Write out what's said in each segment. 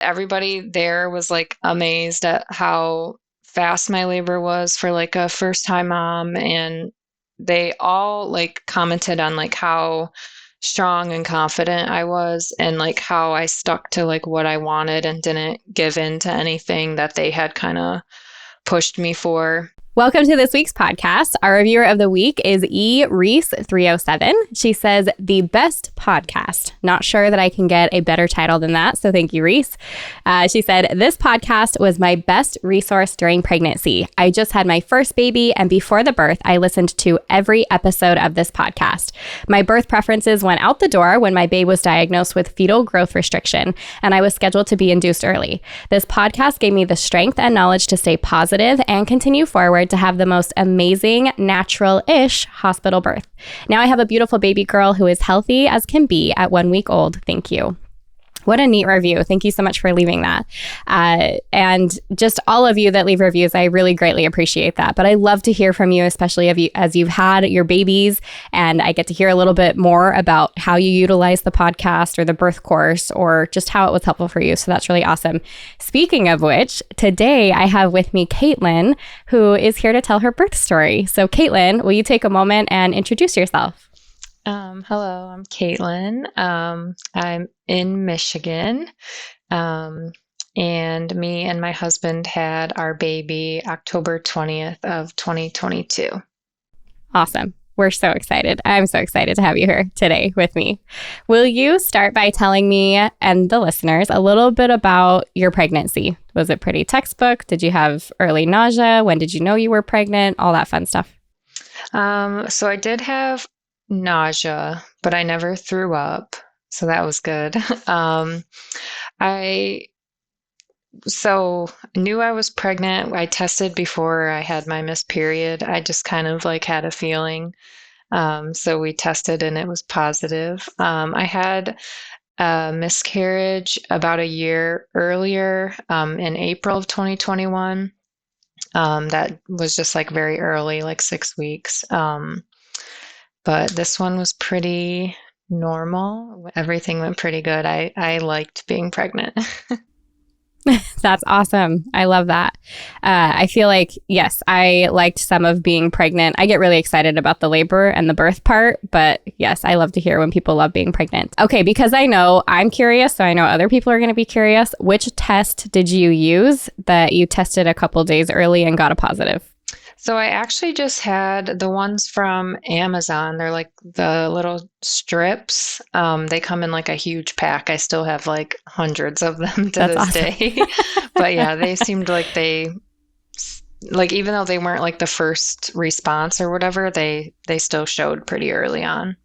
Everybody there was like amazed at how fast my labor was for like a first time mom. And they all like commented on like how strong and confident I was and like how I stuck to like what I wanted and didn't give in to anything that they had kind of pushed me for. Welcome to this week's podcast. Our reviewer of the week is Reese307. She says, the best podcast. Not sure that I can get a better title than that, so thank you, Reese. She said, this podcast was my best resource during pregnancy. I just had my first baby, and before the birth, I listened to every episode of this podcast. My birth preferences went out the door when my babe was diagnosed with fetal growth restriction, and I was scheduled to be induced early. This podcast gave me the strength and knowledge to stay positive and continue forward to have the most amazing, natural-ish hospital birth. Now I have a beautiful baby girl who is healthy as can be at 1 week old. Thank you. What a neat review. Thank you so much for leaving that. And just all of you that leave reviews, I really greatly appreciate that. But I love to hear from you, especially as you've had your babies, and I get to hear a little bit more about how you utilize the podcast or the birth course or just how it was helpful for you. So that's really awesome. Speaking of which, today I have with me Katelyn, who is here to tell her birth story. So Katelyn, will you take a moment and introduce yourself? Hello, I'm Katelyn. I'm in Michigan. And me and my husband had our baby October 20th of 2022. Awesome. We're so excited. I'm so excited to have you here today with me. Will you start by telling me and the listeners a little bit about your pregnancy? Was it pretty textbook? Did you have early nausea? When did you know you were pregnant? All that fun stuff. So I did have nausea, but I never threw up, so that was good. I knew I was pregnant. I tested before I had my missed period. I just kind of like had a feeling. So we tested and it was positive. I had a miscarriage about a year earlier, in April of 2021. That was just like very early, like 6 weeks. But this one was pretty normal. Everything went pretty good. I liked being pregnant. That's awesome. I love that. I feel like, yes, I liked some of being pregnant. I get really excited about the labor and the birth part, but yes, I love to hear when people love being pregnant. Okay, because I know I'm curious, so I know other people are going to be curious. Which test did you use that you tested a couple days early and got a positive? So I actually just had the ones from Amazon. They're like the little strips. They come in like a huge pack. I still have like hundreds of them to That's this awesome. day. But yeah, they seemed like even though they weren't like the first response or whatever, they still showed pretty early on.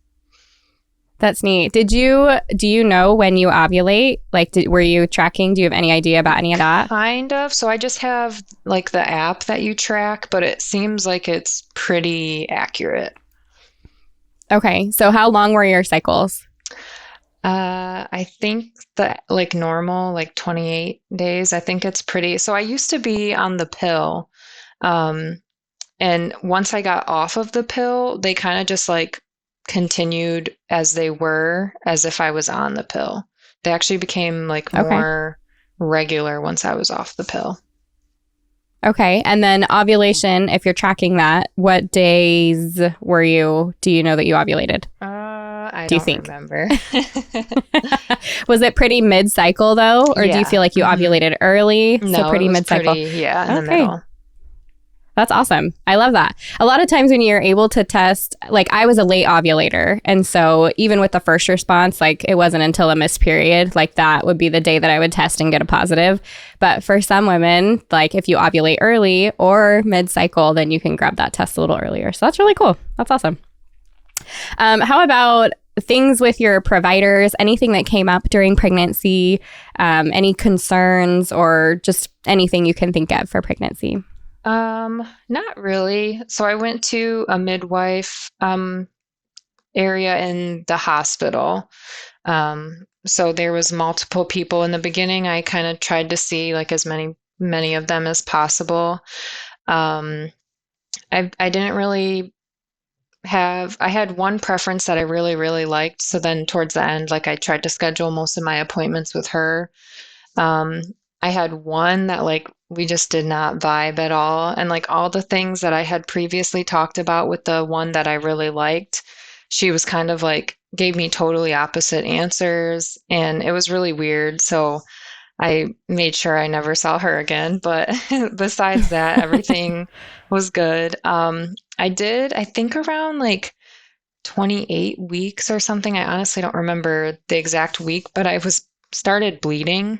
That's neat. Do you know when you ovulate? Like, were you tracking? Do you have any idea about any of that? Kind of. So I just have like the app that you track, but it seems like it's pretty accurate. Okay. So how long were your cycles? I think that like normal, like 28 days, I think it's pretty. So I used to be on the pill. And once I got off of the pill, they kind of just like continued as they were, as if I was on the pill. They actually became like more regular once I was off the pill. Okay. And then ovulation, if you're tracking that, what days do you know that you ovulated? I don't remember. Was it pretty mid-cycle though? Or do you feel like you ovulated early? No, so pretty mid-cycle. In the middle. That's awesome. I love that. A lot of times when you're able to test, like I was a late ovulator. And so even with the first response, like it wasn't until a missed period, like that would be the day that I would test and get a positive. But for some women, like if you ovulate early or mid-cycle, then you can grab that test a little earlier. So that's really cool. That's awesome. How about things with your providers? Anything that came up during pregnancy? Any concerns or just anything you can think of for pregnancy? Not really. So I went to a midwife area in the hospital. So there was multiple people in the beginning. I kind of tried to see like as many of them as possible. I didn't really I had one preference that I really, really liked. So then towards the end, like I tried to schedule most of my appointments with her. I had one that like we just did not vibe at all. And like all the things that I had previously talked about with the one that I really liked, she was kind of like gave me totally opposite answers. And it was really weird. So I made sure I never saw her again. But besides that, everything was good. I think around like 28 weeks or something. I honestly don't remember the exact week, but I was started bleeding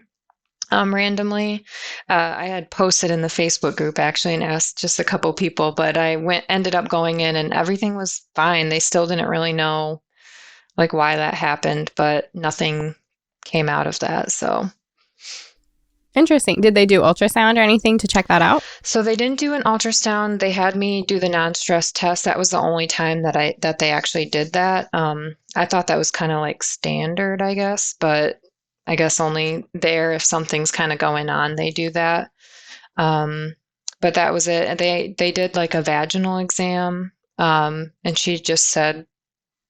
randomly. I had posted in the Facebook group actually and asked just a couple people, but ended up going in and everything was fine. They still didn't really know like why that happened, but nothing came out of that. So Interesting. Did they do ultrasound or anything to check that out? So they didn't do an ultrasound. They had me do the non-stress test. That was the only time that they actually did that. I thought that was kind of like standard, I guess, but I guess only there if something's kind of going on, they do that. But that was it. They did like a vaginal exam, and she just said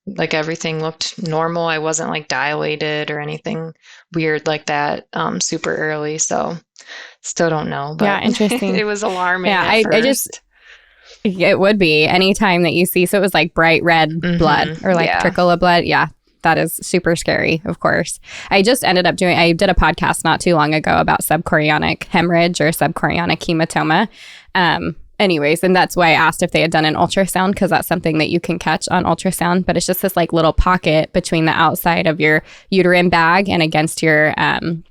like everything looked normal. I wasn't like dilated or anything weird like that super early. So still don't know, but Yeah, interesting. it was alarming Yeah, at first. It would be anytime that you see, so it was like bright red blood or like trickle of blood. Yeah, that is super scary, of course. I did a podcast not too long ago about subchorionic hemorrhage or subchorionic hematoma. Anyways, and that's why I asked if they had done an ultrasound, because that's something that you can catch on ultrasound. But it's just this like little pocket between the outside of your uterine bag and against your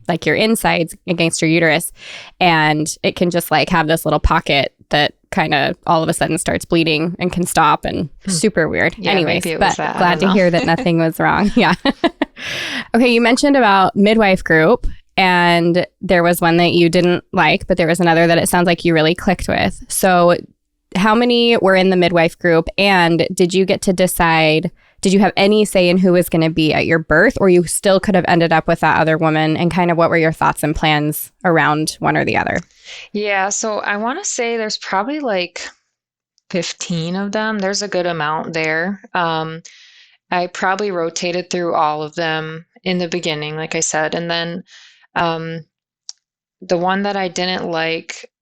like your insides against your uterus, and it can just like have this little pocket that kind of all of a sudden starts bleeding and can stop, and super weird. Yeah, anyways, but glad to hear that nothing was wrong. Yeah. Okay, you mentioned about midwife group. And there was one that you didn't like, but there was another that it sounds like you really clicked with. So how many were in the midwife group? And did you get to decide, did you have any say in who was going to be at your birth, or you still could have ended up with that other woman? And kind of what were your thoughts and plans around one or the other? Yeah, so I want to say there's probably like 15 of them. There's a good amount there. I probably rotated through all of them in the beginning, like I said. And then the one that I didn't like,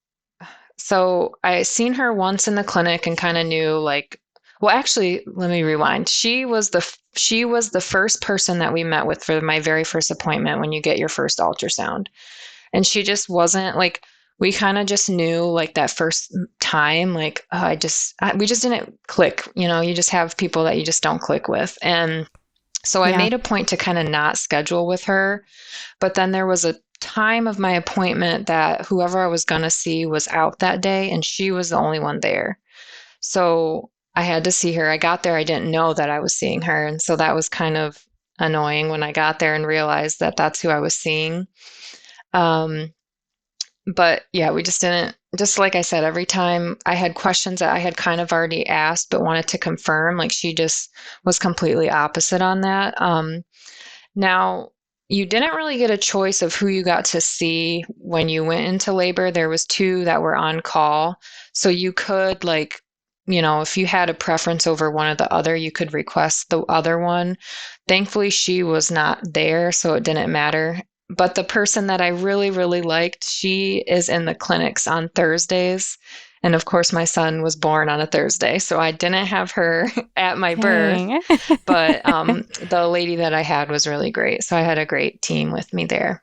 so I seen her once in the clinic and kind of knew like, well, actually, let me rewind. She was the first person that we met with for my very first appointment when you get your first ultrasound. And she just wasn't like, we kind of just knew like that first time, like, we just didn't click. You know, you just have people that you just don't click with. And so I made a point to kind of not schedule with her. But then there was a time of my appointment that whoever I was going to see was out that day, and she was the only one there. So I had to see her. I got there. I didn't know that I was seeing her. And so that was kind of annoying when I got there and realized that that's who I was seeing. But yeah, we just didn't, just like I said, every time I had questions that I had kind of already asked but wanted to confirm, like she just was completely opposite on that. Now, you didn't really get a choice of who you got to see when you went into labor. There was 2 that were on call. So you could like, you know, if you had a preference over one or the other, you could request the other one. Thankfully, she was not there, so it didn't matter. But the person that I really, really liked, she is in the clinics on Thursdays. And of course, my son was born on a Thursday, so I didn't have her at my birth. But the lady that I had was really great. So I had a great team with me there.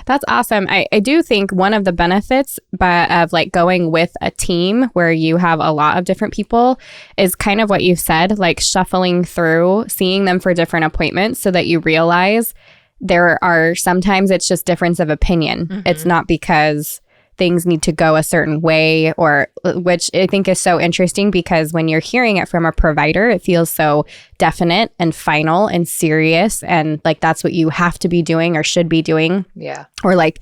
That's awesome. I do think one of the benefits of like going with a team where you have a lot of different people is kind of what you said, like shuffling through, seeing them for different appointments so that you realize there are sometimes it's just difference of opinion. Mm-hmm. It's not because things need to go a certain way, or which I think is so interesting, because when you're hearing it from a provider, it feels so definite and final and serious, and like that's what you have to be doing or should be doing. Yeah. Or like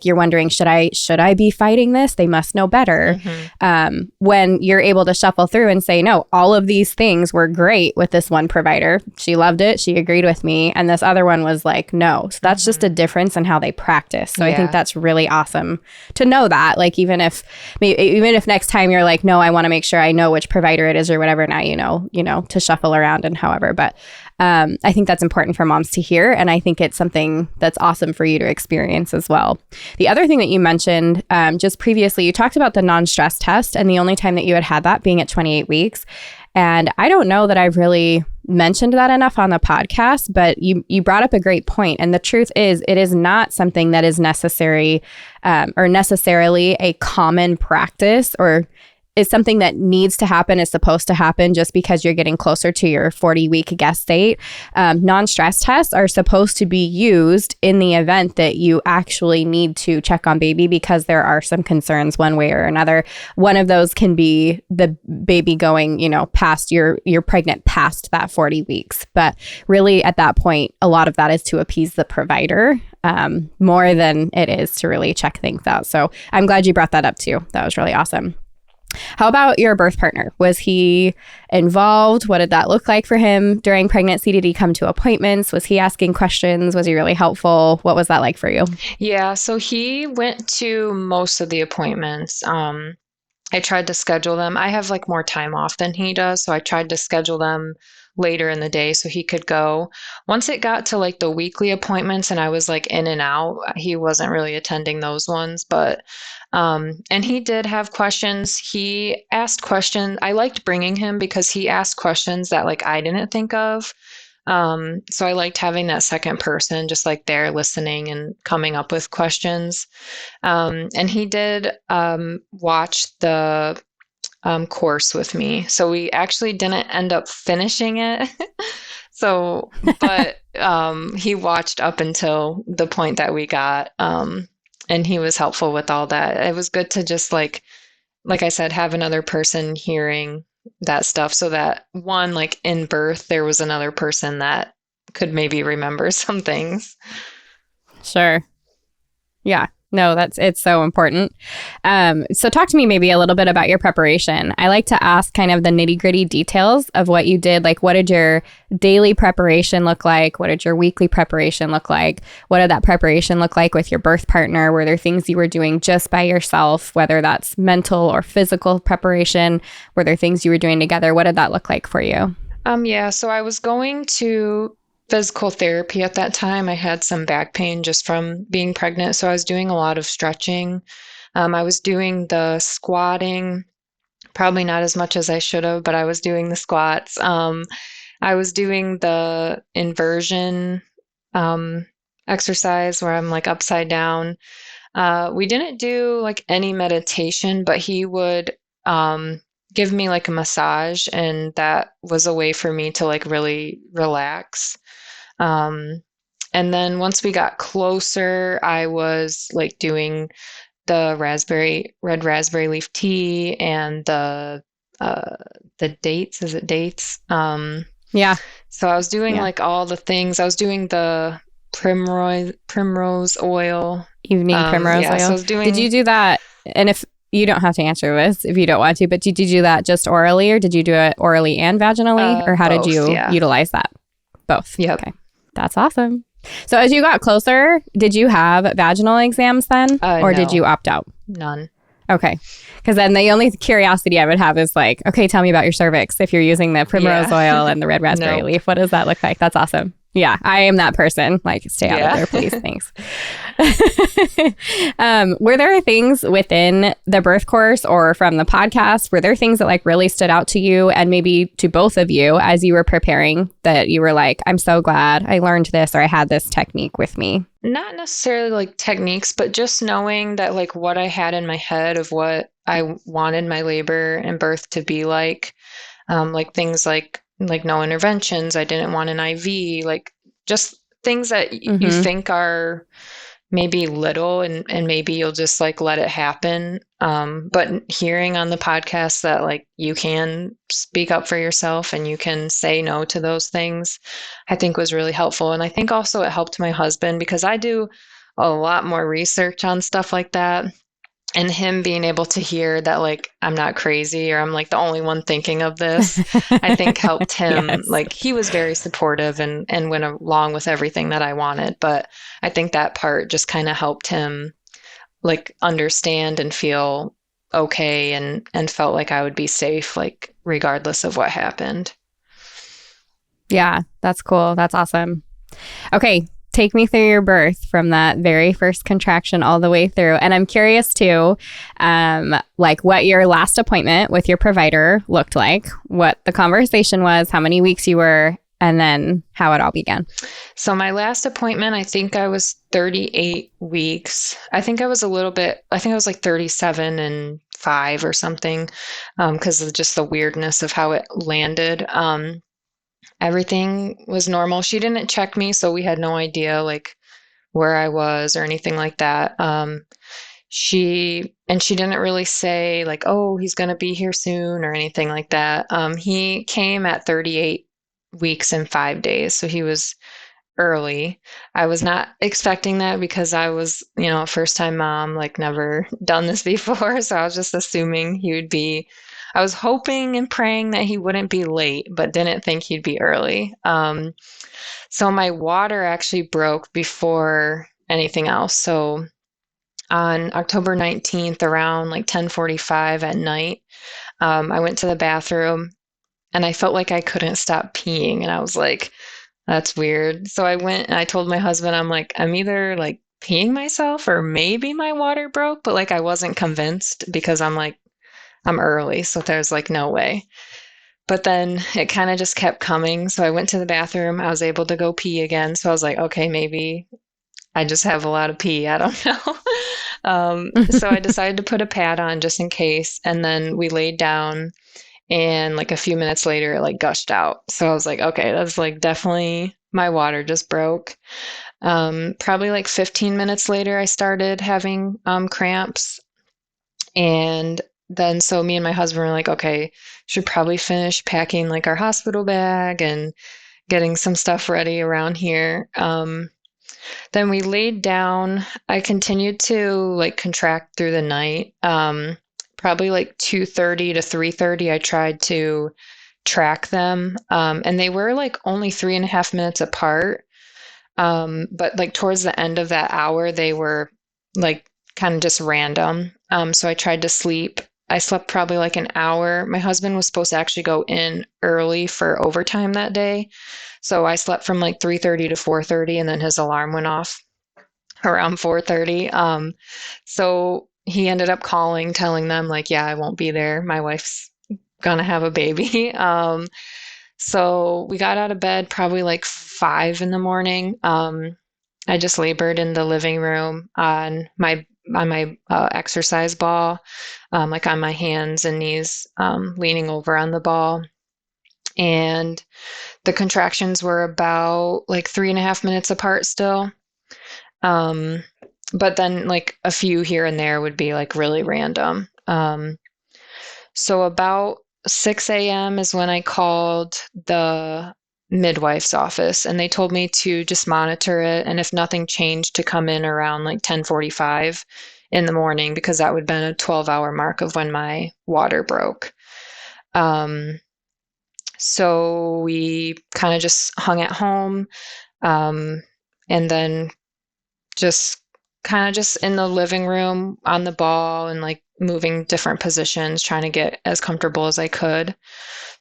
you're wondering, should I be fighting this? They must know better. Mm-hmm. When you're able to shuffle through and say, no, all of these things were great with this one provider. She loved it. She agreed with me. And this other one was like, no. So that's just a difference in how they practice. So I think that's really awesome to know that. Like even if next time you're like, no, I want to make sure I know which provider it is or whatever, now you know to shuffle around and however. But I think that's important for moms to hear. And I think it's something that's awesome for you to experience as well. The other thing that you mentioned just previously, you talked about the non-stress test and the only time that you had that being at 28 weeks. And I don't know that I've really mentioned that enough on the podcast, but you brought up a great point. And the truth is, it is not something that is necessary or necessarily a common practice or is something that needs to happen, is supposed to happen just because you're getting closer to your 40-week guest date. Non-stress tests are supposed to be used in the event that you actually need to check on baby because there are some concerns one way or another. One of those can be the baby going, past you're pregnant past that 40 weeks. But really at that point, a lot of that is to appease the provider more than it is to really check things out. So I'm glad you brought that up too. That was really awesome. How about your birth partner? Was he involved? What did that look like for him during pregnancy? Did he come to appointments? Was he asking questions? Was he really helpful? What was that like for you? Yeah, so he went to most of the appointments. I tried to schedule them. I have more time off than he does, so I tried to schedule them later in the day so he could go. Once it got to the weekly appointments and I was in and out, he wasn't really attending those ones, but and he did have questions. He asked questions. I liked bringing him because he asked questions that I didn't think of. So I liked having that second person just there listening and coming up with questions. And he did watch the course with me. So we actually didn't end up finishing it. So, but he watched up until the point that we got. And he was helpful with all that. It was good to just like I said, have another person hearing that stuff so that one, in birth, there was another person that could maybe remember some things. Sure. Yeah. No, it's so important. So talk to me maybe a little bit about your preparation. I like to ask kind of the nitty-gritty details of what you did. What did your daily preparation look like? What did your weekly preparation look like? What did that preparation look like with your birth partner? Were there things you were doing just by yourself, whether that's mental or physical preparation? Were there things you were doing together? What did that look like for you? Yeah, so I was going to physical therapy at that time. I had some back pain just from being pregnant, so I was doing a lot of stretching. I was doing the squatting, probably not as much as I should have, but I was doing the squats. I was doing the inversion exercise where I'm upside down. We didn't do any meditation, but he would give me a massage, and that was a way for me to really relax. And then once we got closer, I was doing the red raspberry leaf tea and the dates. Is it dates? Yeah. So I was doing all the things. I was doing the primrose oil. Evening primrose oil. So I was doing... Did you do that? And if you don't have to answer this if you don't want to, but did you do that just orally or did you do it orally and vaginally? Or how both, did you utilize that? Both. Yep. Okay. That's awesome. So as you got closer, did you have vaginal exams then? Or no. Did you opt out? None. Okay. Because then the only curiosity I would have is okay, tell me about your cervix if you're using the primrose oil and the red raspberry leaf. What does that look like? That's awesome. Yeah, I am that person. Stay out of there, please. Thanks. Were there things within the birth course or from the podcast, were there things that really stood out to you and maybe to both of you as you were preparing that you were I'm so glad I learned this or I had this technique with me? Not necessarily techniques, but just knowing that what I had in my head of what I wanted my labor and birth to be things no interventions. I didn't want an IV, just things that you think are maybe little and maybe you'll just let it happen. But hearing on the podcast that you can speak up for yourself and you can say no to those things, I think was really helpful. And I think also it helped my husband because I do a lot more research on stuff like that. And him being able to hear that, I'm not crazy or I'm the only one thinking of this, I think helped him. Yes. He was very supportive and went along with everything that I wanted. But I think that part just kind of helped him understand and feel okay and, felt I would be safe, regardless of what happened. Yeah, that's cool. That's awesome. Okay, take me through your birth from that very first contraction all the way through. And I'm curious too, like what your last appointment with your provider looked like, what the conversation was, how many weeks you were, and then how it all began. So my last appointment, I think I was 38 weeks. I think I was like 37 and 5 or something, because of just the weirdness of how it landed. Everything was normal. She didn't check me, so we had no idea like where I was or anything like that. She didn't really say like, oh, he's going to be here soon or anything like that. He came at 38 weeks and 5 days, so he was early. I was not expecting that because I was, a first time mom, like never done this before. So I was just assuming he would be, I was hoping and praying that he wouldn't be late, but didn't think he'd be early. So my water actually broke before anything else. So on October 19th, around like 10:45 at night, I went to the bathroom and I felt like I couldn't stop peeing. And I was like, that's weird. So I went and I told my husband, I'm like, I'm either like peeing myself or maybe my water broke, but like I wasn't convinced because I'm like, I'm early. So there's like no way. But then it kind of just kept coming. So I went to the bathroom. I was able to go pee again. So I was like, okay, maybe I just have a lot of pee. I don't know. So I decided to put a pad on just in case. And then we laid down and like a few minutes later it like gushed out. So I was like, okay, that's like definitely my water just broke. Probably like 15 minutes later I started having cramps. And then so me and my husband were like, okay, should probably finish packing like our hospital bag and getting some stuff ready around here. Then we laid down. I continued to like contract through the night. Probably like 2:30 to 3:30, I tried to track them. And they were like only 3.5 minutes apart. But like towards the end of that hour, they were like kind of just random. So I tried to sleep. I slept probably like an hour. My husband was supposed to actually go in early for overtime that day. So I slept from like 3:30 to 4:30, and then his alarm went off around 4:30. So he ended up calling, telling them like, yeah, I won't be there. My wife's gonna have a baby. So we got out of bed probably like 5 in the morning. I just labored in the living room on my exercise ball, like on my hands and knees, leaning over on the ball. And the contractions were about like 3.5 minutes apart still. Um, but then like a few here and there would be like really random. So about 6 a.m. is when I called the midwife's office, and they told me to just monitor it, and if nothing changed, to come in around like 10:45 in the morning, because that would have been a 12-hour mark of when my water broke. So we kind of just hung at home, um, and then just kind of just in the living room on the ball and like moving different positions, trying to get as comfortable as I could.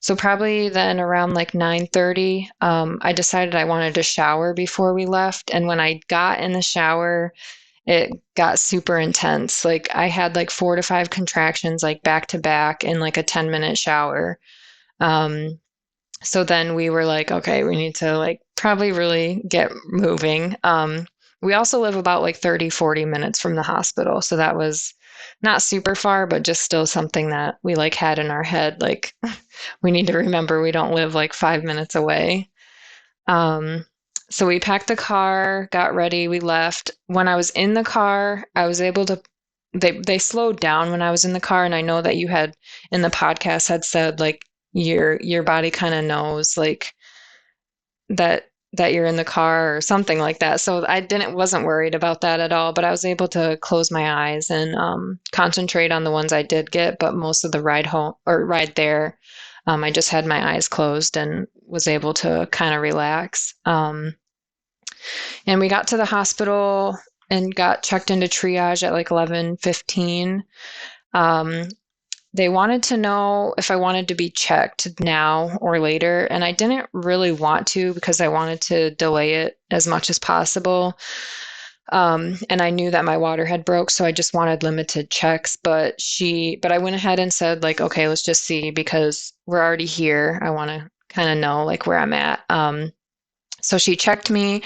So probably then around like 9:30, I decided I wanted to shower before we left. And when I got in the shower, it got super intense. Like I had like 4 to 5 contractions like back to back in like a 10-minute shower. So then we were like, okay, we need to like probably really get moving. We also live about like 30, 40 minutes from the hospital. So that was not super far, but just still something that we like had in our head. Like we need to remember we don't live like 5 minutes away. Um, so we packed the car, got ready, we left. When I was in the car, I was able to they slowed down when I was in the car, and I know that you had in the podcast had said like your body kind of knows like that you're in the car or something like that. So I didn't wasn't worried about that at all, but I was able to close my eyes and concentrate on the ones I did get. But most of the ride home or ride there, I just had my eyes closed and was able to kind of relax. And we got to the hospital and got checked into triage at like 11:15. Um, they wanted to know if I wanted to be checked now or later. And I didn't really want to because I wanted to delay it as much as possible. And I knew that my water had broke, so I just wanted limited checks. But I went ahead and said, like, okay, let's just see because we're already here. I want to kind of know like where I'm at. So she checked me.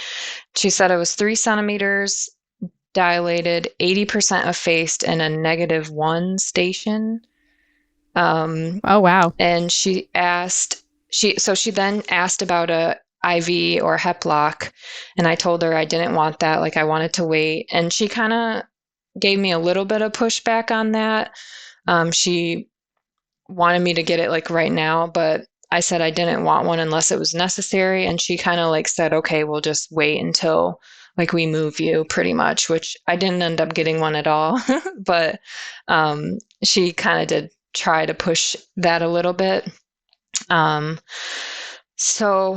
She said I was 3 centimeters dilated, 80% effaced, and a -1 station. Oh, wow. And she then asked about a IV or Hep lock, and I told her I didn't want that. Like I wanted to wait, and she kind of gave me a little bit of pushback on that. She wanted me to get it like right now, but I said I didn't want one unless it was necessary, and she kind of like said, okay, we'll just wait until like we move you pretty much, which I didn't end up getting one at all. But she kind of did try to push that a little bit. So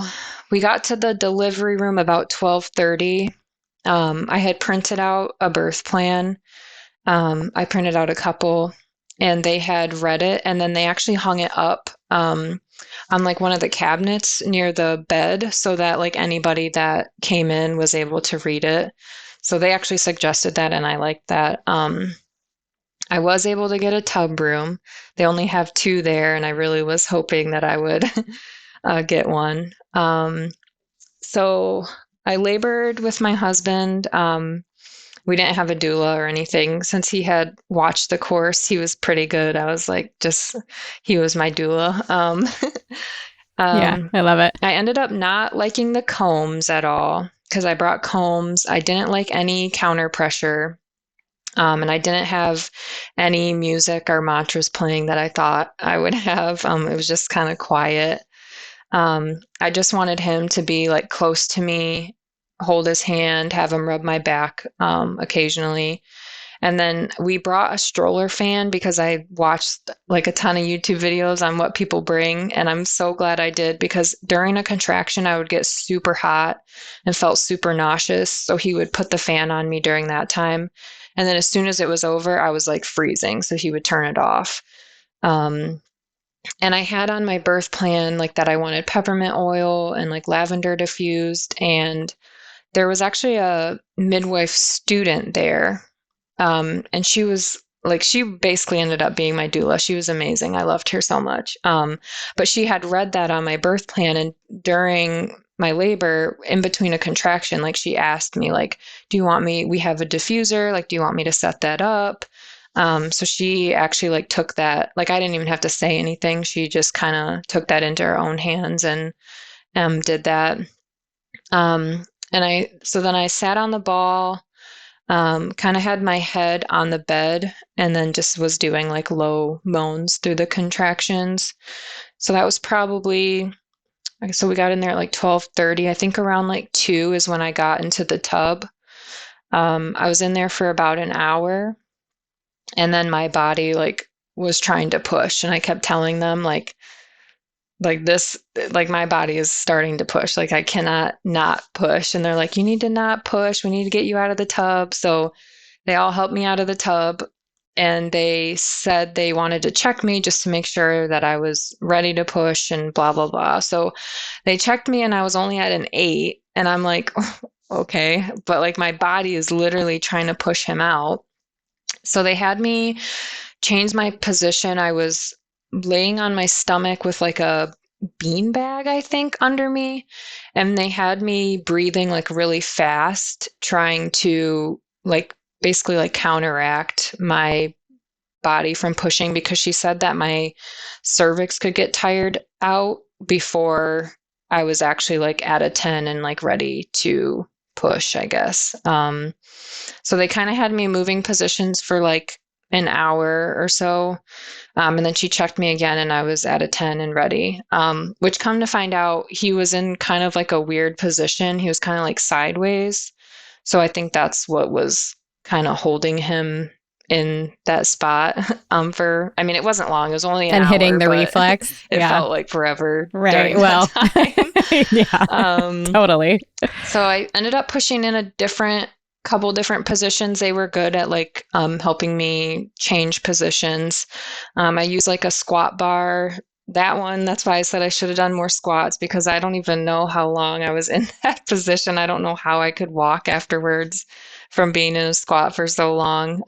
we got to the delivery room about 12:30. I had printed out a birth plan. I printed out a couple, and they had read it, and then they actually hung it up on like one of the cabinets near the bed so that like anybody that came in was able to read it. So they actually suggested that, and I liked that. I was able to get a tub room. They only have 2 there, and I really was hoping that I would get one. So I labored with my husband. We didn't have a doula or anything. Since he had watched the course, he was pretty good. I was like, he was my doula. Yeah, I love it. I ended up not liking the combs at all because I brought combs. I didn't like any counter pressure. And I didn't have any music or mantras playing that I thought I would have. It was just kind of quiet. I just wanted him to be like close to me, hold his hand, have him rub my back occasionally. And then we brought a stroller fan because I watched like a ton of YouTube videos on what people bring. And I'm so glad I did because during a contraction, I would get super hot and felt super nauseous. So he would put the fan on me during that time. And then as soon as it was over, I was like freezing. So he would turn it off. And I had on my birth plan like that I wanted peppermint oil and like lavender diffused. And there was actually a midwife student there. And she was like, she basically ended up being my doula. She was amazing. I loved her so much. But she had read that on my birth plan. And during my labor, in between a contraction, like she asked me, like, we have a diffuser. Like, do you want me to set that up? So she actually like took that, like, I didn't even have to say anything. She just kind of took that into her own hands and did that. So then I sat on the ball, kind of had my head on the bed and then just was doing like low moans through the contractions. So that was probably, so we got in there at like 12:30. I think around like 2 is when I got into the tub. I was in there for about an hour, and then my body like was trying to push, and I kept telling them like this, like my body is starting to push, like I cannot not push. And they're like, you need to not push, we need to get you out of the tub. So they all helped me out of the tub, and they said they wanted to check me just to make sure that I was ready to push and blah blah blah. So they checked me, and I was only at an 8, and I'm like, oh, okay, but like my body is literally trying to push him out. So they had me change my position. I was laying on my stomach with like a bean bag, I think, under me. And they had me breathing like really fast, trying to like basically like counteract my body from pushing, because she said that my cervix could get tired out before I was actually like at a 10 and like ready to push, I guess. So they kind of had me moving positions for like an hour or so. And then she checked me again, and I was at a 10 and ready, which, come to find out, he was in kind of like a weird position. He was kind of like sideways. So I think that's what was kind of holding him in that spot I mean, it wasn't long. It was only an and hour, hitting the but reflex. it Yeah. felt like forever Right. during Well, that time. yeah, totally. So I ended up pushing in a different couple different positions. They were good at like helping me change positions. I use like a squat bar. That one, that's why I said I should have done more squats, because I don't even know how long I was in that position. I don't know how I could walk afterwards from being in a squat for so long.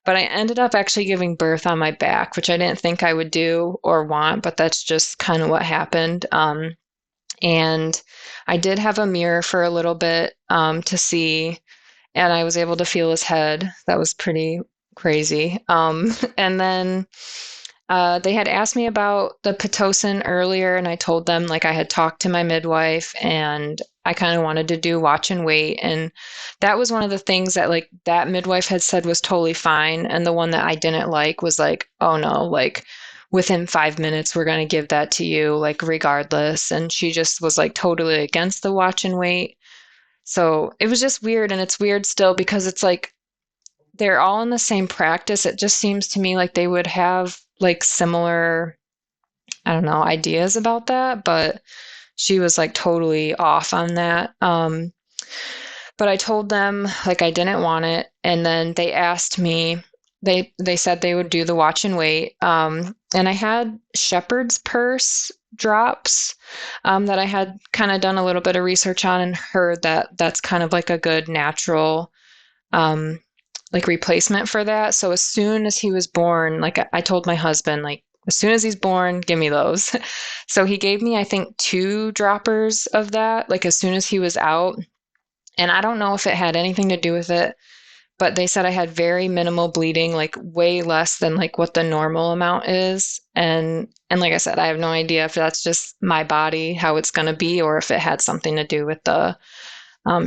But I ended up actually giving birth on my back, which I didn't think I would do or want, but that's just kind of what happened. And I did have a mirror for a little bit to see, and I was able to feel his head. That was pretty crazy. And then they had asked me about the Pitocin earlier, and I told them like I had talked to my midwife and I kind of wanted to do watch and wait. And that was one of the things that like that midwife had said was totally fine. And the one that I didn't like was like, oh no, like within 5 minutes, we're going to give that to you, like regardless. And she just was like totally against the watch and wait. So it was just weird. And it's weird still because it's like they're all in the same practice. It just seems to me like they would have like similar, I don't know, ideas about that, but she was like totally off on that. But I told them like I didn't want it, and then they asked me. They said they would do the watch and wait. And I had shepherd's purse drops that I had kind of done a little bit of research on and heard that that's kind of like a good natural like replacement for that. So as soon as he was born, like I told my husband, like as soon as he's born, give me those. So he gave me, I think, 2 droppers of that, like as soon as he was out. And I don't know if it had anything to do with it, but they said I had very minimal bleeding, like way less than like what the normal amount is. And like I said, I have no idea if that's just my body, how it's going to be, or if it had something to do with the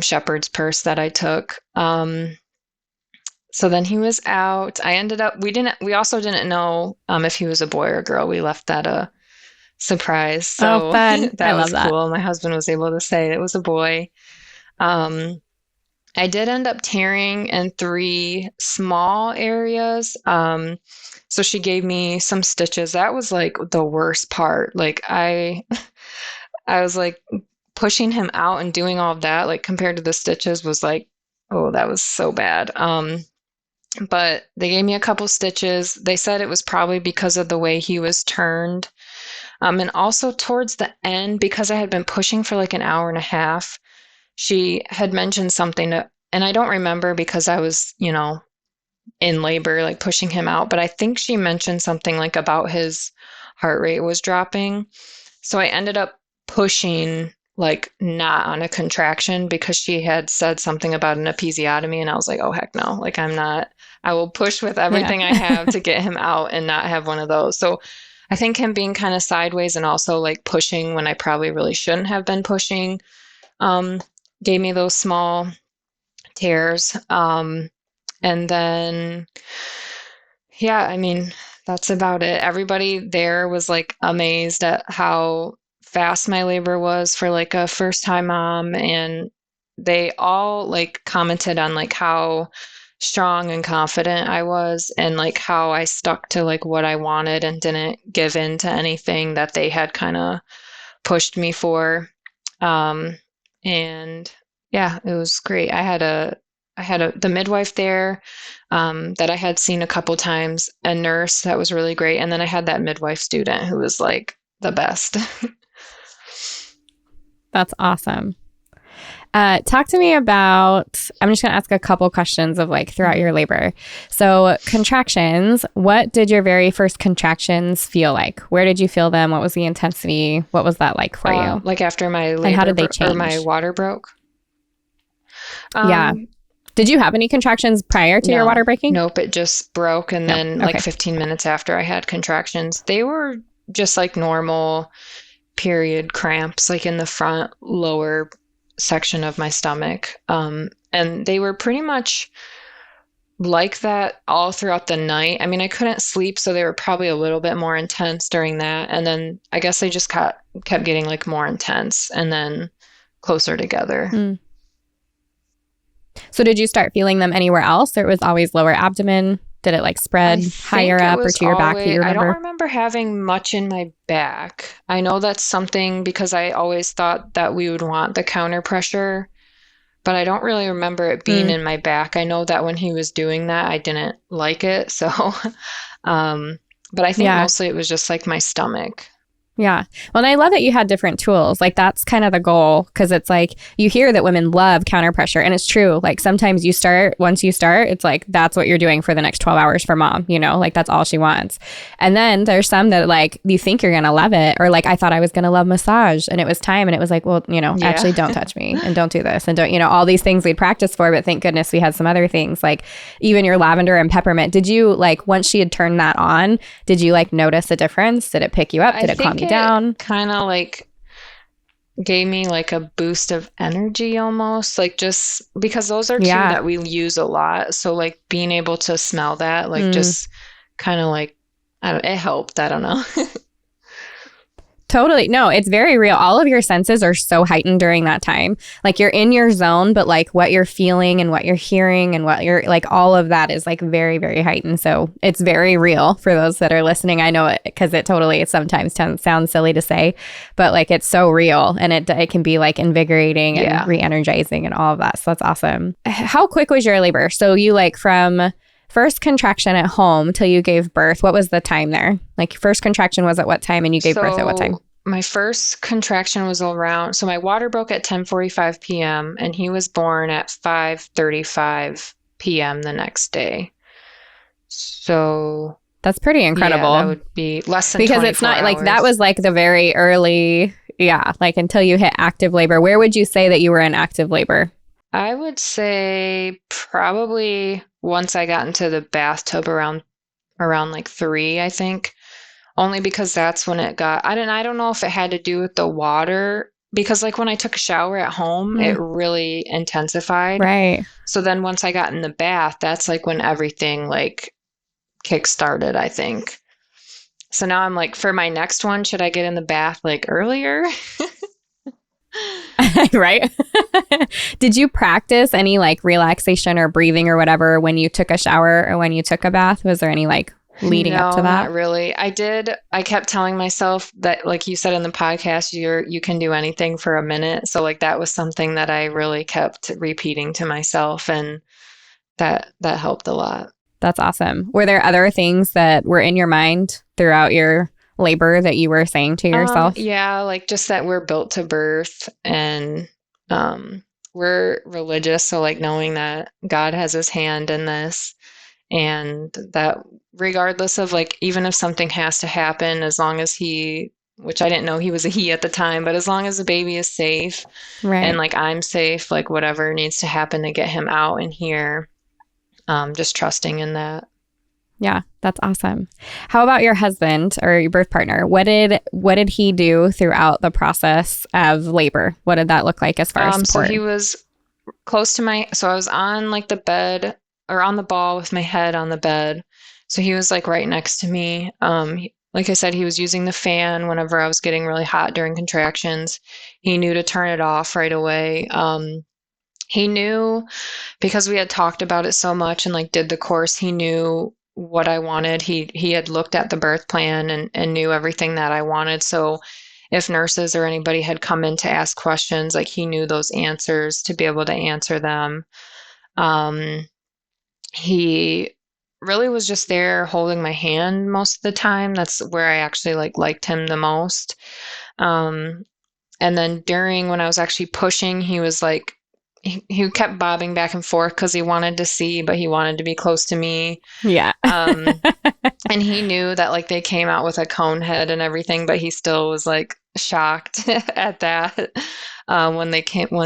shepherd's purse that I took. So then he was out. We also didn't know if he was a boy or a girl. We left that a surprise. Oh, So fun. I that love was that. cool. My husband was able to say it was a boy. Um, I did end up tearing in 3 small areas. So she gave me some stitches. That was like the worst part. Like I was like pushing him out and doing all of that, like compared to the stitches was like, oh, that was so bad. But they gave me a couple stitches. They said it was probably because of the way he was turned. And also towards the end, because I had been pushing for like an hour and a half, she had mentioned something and I don't remember because I was, in labor, like pushing him out, but I think she mentioned something like about his heart rate was dropping. So I ended up pushing like not on a contraction because she had said something about an episiotomy, and I was like, oh heck no, like I will push with Yeah. everything I have to get him out and not have one of those. So I think him being kind of sideways and also like pushing when I probably really shouldn't have been pushing um, gave me those small tears. And then, yeah, I mean, that's about it. Everybody there was like amazed at how fast my labor was for like a first time mom. And they all like commented on like how strong and confident I was and like how I stuck to like what I wanted and didn't give in to anything that they had kind of pushed me for. Um, and yeah, it was great. I had the midwife there that I had seen a couple times, a nurse that was really great, and then I had that midwife student who was like the best. That's awesome. Talk to me about, I'm just going to ask a couple questions of like throughout your labor. So contractions, what did your very first contractions feel like? Where did you feel them? What was the intensity? What was that like for you? Like after my labor And how did they or my change? water broke. Yeah. Did you have any contractions prior to your No, water breaking? nope, it just broke, and No. then like Okay. 15 minutes after I had contractions, they were just like normal period cramps, like in the front lower section of my stomach. And they were pretty much like that all throughout the night. I mean, I couldn't sleep, so they were probably a little bit more intense during that. And then I guess they just kept getting like more intense and then closer together. Mm. So did you start feeling them anywhere else, or it was always lower abdomen? Did it like spread higher up or to your back that you I don't remember? remember having much in my back. I know that's something because I always thought that we would want the counter pressure but I don't really remember it being in my back. I know that when he was doing that, I didn't like it. So, but I think Yeah. mostly it was just like my stomach. Yeah. Well, and I love that you had different tools. Like that's kind of the goal because it's like you hear that women love counter pressure and it's true. Like sometimes once you start, it's like that's what you're doing for the next 12 hours for mom, like that's all she wants. And then there's some that like you think you're going to love it or like I thought I was going to love massage and it was time and it was like, well, actually don't touch me and don't do this and don't, all these things we'd practice for, but thank goodness we had some other things like even your lavender and peppermint. Did you like once she had turned that on, did you like notice a difference? Did it pick you up? Did it calm you down? Kind of like gave me like a boost of energy almost, like just because those are two that we use a lot. So like being able to smell that, like just kind of like, it helped. I don't know. Totally. No, it's very real. All of your senses are so heightened during that time. Like you're in your zone, but like what you're feeling and what you're hearing and what you're like, all of that is like very, very heightened. So it's very real for those that are listening. I know it because it totally sometimes sounds silly to say, but like it's so real and it can be like invigorating and re-energizing and all of that. So that's awesome. How quick was your labor? So you like from first contraction at home till you gave birth, what was the time there? Like first contraction was at what time and you gave birth at what time? My first contraction was around, so my water broke at 10:45 p.m. and he was born at 5:35 p.m. the next day. So that's pretty incredible. Yeah, that would be less than 24 because it's not hours. Like that was like the very early, like until you hit active labor. Where would you say that you were in active labor? I would say probably once I got into the bathtub around like 3, I think. Only because that's when it got, I don't know if it had to do with the water, because like when I took a shower at home, it really intensified. Right. So then once I got in the bath, that's like when everything like kick-started, I think. So now I'm like, for my next one, should I get in the bath like earlier? Right. Did you practice any like relaxation or breathing or whatever when you took a shower or when you took a bath? Was there any like leading up to that? Not really. I kept telling myself that, like you said in the podcast, you can do anything for a minute. So like that was something that I really kept repeating to myself, and that helped a lot. That's awesome. Were there other things that were in your mind throughout your labor that you were saying to yourself? Yeah, like just that we're built to birth and we're religious. So like knowing that God has his hand in this, and that regardless of like, even if something has to happen, as long as which I didn't know he was a he at the time, but as long as the baby is safe and like I'm safe, like whatever needs to happen to get him out and here, just trusting in that. Yeah, that's awesome. How about your husband or your birth partner? What did he do throughout the process of labor? What did that look like as far as support? So he was close to so I was on like the bed or on the ball with my head on the bed. So he was like right next to me. Like I said, he was using the fan whenever I was getting really hot during contractions. He knew to turn it off right away. He knew, because we had talked about it so much and like did the course, he knew what I wanted. He had looked at the birth plan and knew everything that I wanted. So if nurses or anybody had come in to ask questions, like he knew those answers to be able to answer them. He really was just there holding my hand most of the time. That's where I actually liked him the most. And then when I was actually pushing, he was like, he kept bobbing back and forth because he wanted to see, but he wanted to be close to me. Yeah. And he knew that like they came out with a cone head and everything, but he still was like shocked at that when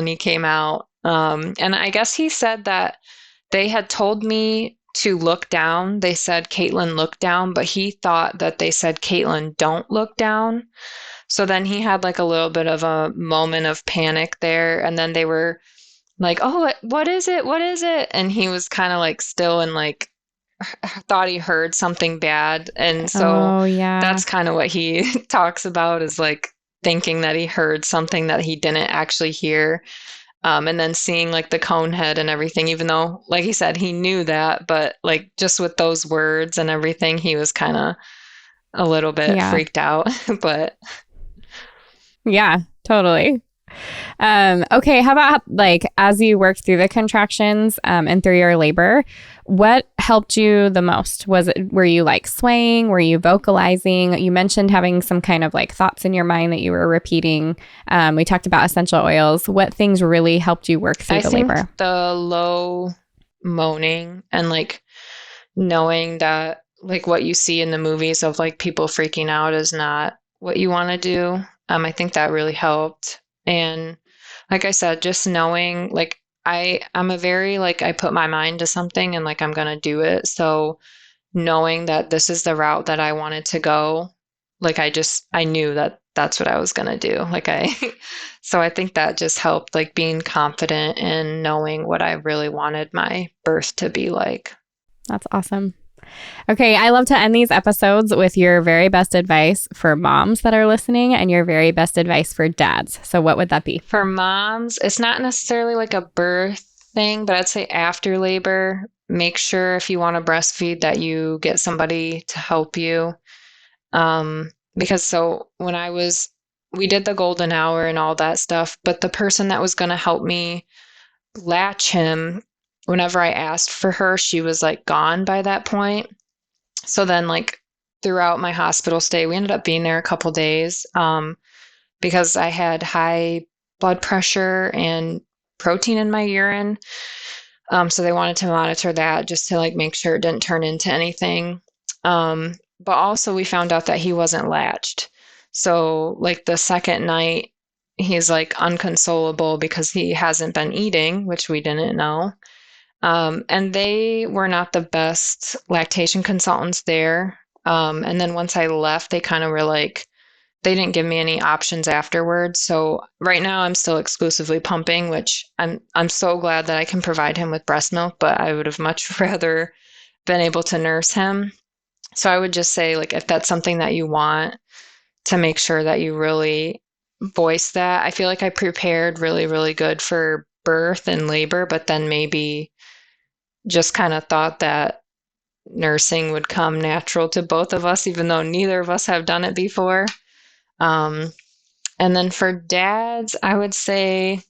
he came out. And I guess he said that they had told me to look down. They said, Katelyn, look down, but he thought that they said, Katelyn, don't look down. So then he had like a little bit of a moment of panic there. And then they were like, oh, what is it? What is it? And he was kind of like still and like thought he heard something bad. And so that's kind of what he talks about, is like thinking that he heard something that he didn't actually hear. And then seeing like the cone head and everything, even though, like he said, he knew that, but like just with those words and everything, he was kind of a little bit freaked out. But yeah, totally. Okay, how about like as you worked through the contractions and through your labor, what helped you the most? Were you like swaying? Were you vocalizing? You mentioned having some kind of like thoughts in your mind that you were repeating. We talked about essential oils. What things really helped you work through the labor? I think the low moaning and like knowing that like what you see in the movies of like people freaking out is not what you want to do. I think that really helped. And like I said, just knowing like I'm a very like I put my mind to something and like I'm gonna do it. So knowing that this is the route that I wanted to go, like I knew that that's what I was gonna do. So I think that just helped like being confident and knowing what I really wanted my birth to be like. That's awesome. Okay, I love to end these episodes with your very best advice for moms that are listening and your very best advice for dads. So what would that be? For moms, it's not necessarily like a birth thing, but I'd say after labor, make sure if you want to breastfeed that you get somebody to help you. Because so when we did the golden hour and all that stuff, but the person that was going to help me latch him, whenever I asked for her, she was like gone by that point. So then like throughout my hospital stay, we ended up being there a couple days because I had high blood pressure and protein in my urine. So they wanted to monitor that just to like make sure it didn't turn into anything. But also we found out that he wasn't latched. So like the second night, he's like unconsolable because he hasn't been eating, which we didn't know. And they were not the best lactation consultants there. And then once I left, they kind of were like, they didn't give me any options afterwards. So right now I'm still exclusively pumping, which I'm so glad that I can provide him with breast milk, but I would have much rather been able to nurse him. So I would just say like, if that's something that you want, to make sure that you really voice that. I feel like I prepared really, really good for birth and labor, but then maybe just kind of thought that nursing would come natural to both of us, even though neither of us have done it before. And then for dads, I would say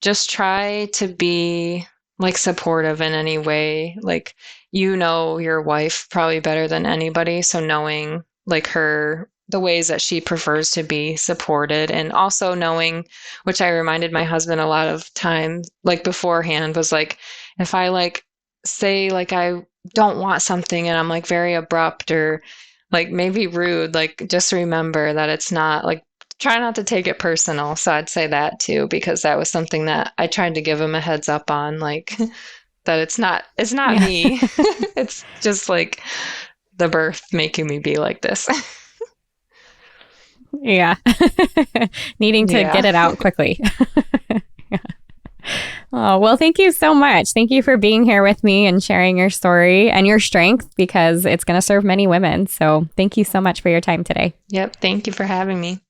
just try to be like supportive in any way. Like, you know, your wife probably better than anybody. So knowing like the ways that she prefers to be supported, and also knowing, which I reminded my husband a lot of times, like beforehand, was like, if I like say like I don't want something and I'm like very abrupt or like maybe rude, like just remember that it's not like, try not to take it personal. So I'd say that too, because that was something that I tried to give him a heads up on, like that it's not Yeah. me. It's just like the birth making me be like this. Yeah. Needing to Yeah. get it out quickly. Yeah. Oh, well, thank you so much. Thank you for being here with me and sharing your story and your strength, because it's going to serve many women. So thank you so much for your time today. Yep. Thank you for having me.